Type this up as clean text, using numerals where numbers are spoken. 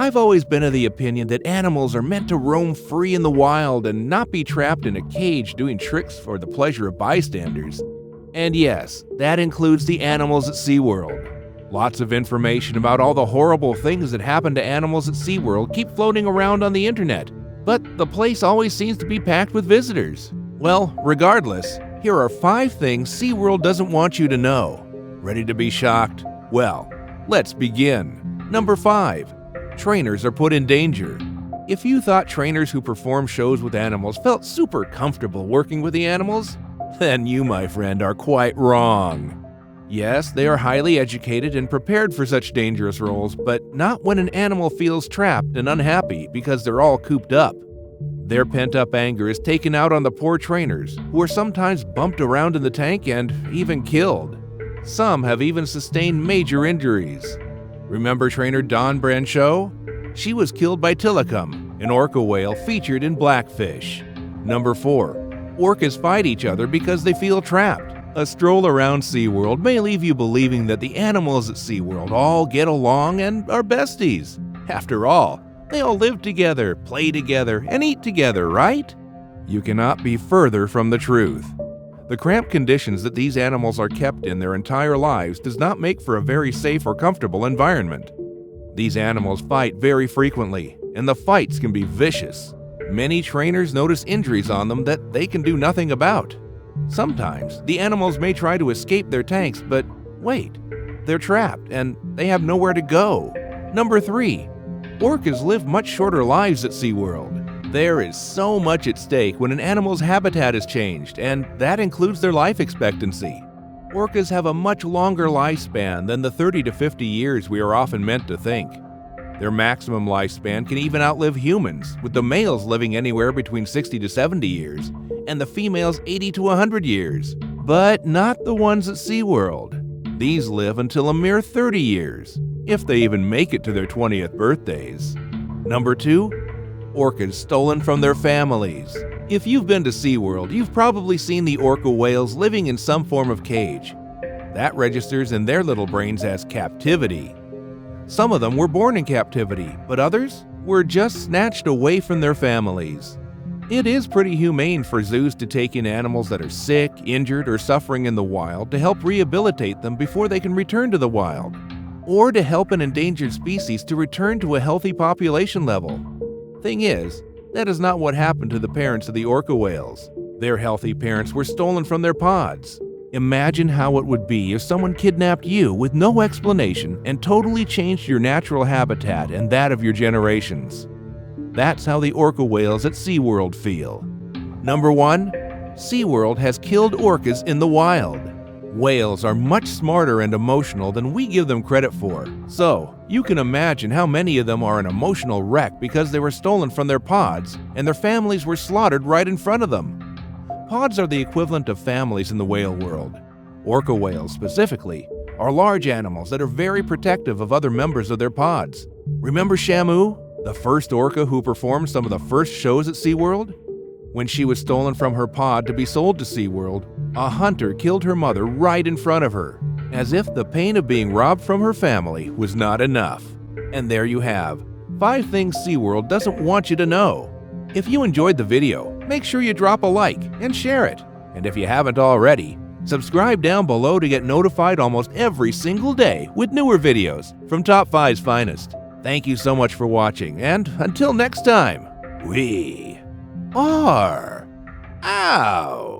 I've always been of the opinion that animals are meant to roam free in the wild and not be trapped in a cage doing tricks for the pleasure of bystanders. And yes, that includes the animals at SeaWorld. Lots of information about all the horrible things that happen to animals at SeaWorld keep floating around on the internet, but the place always seems to be packed with visitors. Well, regardless, here are 5 things SeaWorld doesn't want you to know. Ready to be shocked? Well, let's begin. Number 5. Trainers are put in danger. If you thought trainers who perform shows with animals felt super comfortable working with the animals, then you, my friend, are quite wrong. Yes, they are highly educated and prepared for such dangerous roles, but not when an animal feels trapped and unhappy because they're all cooped up. Their pent-up anger is taken out on the poor trainers, who are sometimes bumped around in the tank and even killed. Some have even sustained major injuries. Remember trainer Dawn Brancheau? She was killed by Tilikum, an orca whale featured in Blackfish. Number 4. Orcas fight each other because they feel trapped. A stroll around SeaWorld may leave you believing that the animals at SeaWorld all get along and are besties. After all, they all live together, play together, and eat together, right? You cannot be further from the truth. The cramped conditions that these animals are kept in their entire lives does not make for a very safe or comfortable environment. These animals fight very frequently, and the fights can be vicious. Many trainers notice injuries on them that they can do nothing about. Sometimes, the animals may try to escape their tanks, but wait, they're trapped and they have nowhere to go. Number 3. Orcas live much shorter lives at SeaWorld. There is so much at stake when an animal's habitat is changed, and that includes their life expectancy. Orcas have a much longer lifespan than the 30 to 50 years we are often meant to think. Their maximum lifespan can even outlive humans, with the males living anywhere between 60 to 70 years, and the females 80 to 100 years. But not the ones at SeaWorld. These live until a mere 30 years, if they even make it to their 20th birthdays. Number 2. Orcas stolen from their families. If you've been to SeaWorld, you've probably seen the orca whales living in some form of cage. That registers in their little brains as captivity. Some of them were born in captivity, but others were just snatched away from their families. It is pretty humane for zoos to take in animals that are sick, injured, or suffering in the wild to help rehabilitate them before they can return to the wild, or to help an endangered species to return to a healthy population level. Thing is, that is not what happened to the parents of the orca whales. Their healthy parents were stolen from their pods. Imagine how it would be if someone kidnapped you with no explanation and totally changed your natural habitat and that of your generations. That's how the orca whales at SeaWorld feel. Number 1. SeaWorld has killed orcas in the wild. Whales are much smarter and emotional than we give them credit for, so you can imagine how many of them are an emotional wreck because they were stolen from their pods and their families were slaughtered right in front of them. Pods are the equivalent of families in the whale world. Orca whales, specifically, are large animals that are very protective of other members of their pods. Remember Shamu, the first orca who performed some of the first shows at SeaWorld? When she was stolen from her pod to be sold to SeaWorld, a hunter killed her mother right in front of her, as if the pain of being robbed from her family was not enough. And there you have 5 things SeaWorld doesn't want you to know. If you enjoyed the video, make sure you drop a like and share it. And if you haven't already, subscribe down below to get notified almost every single day with newer videos from Top 5's finest. Thank you so much for watching, and until next time, we are out.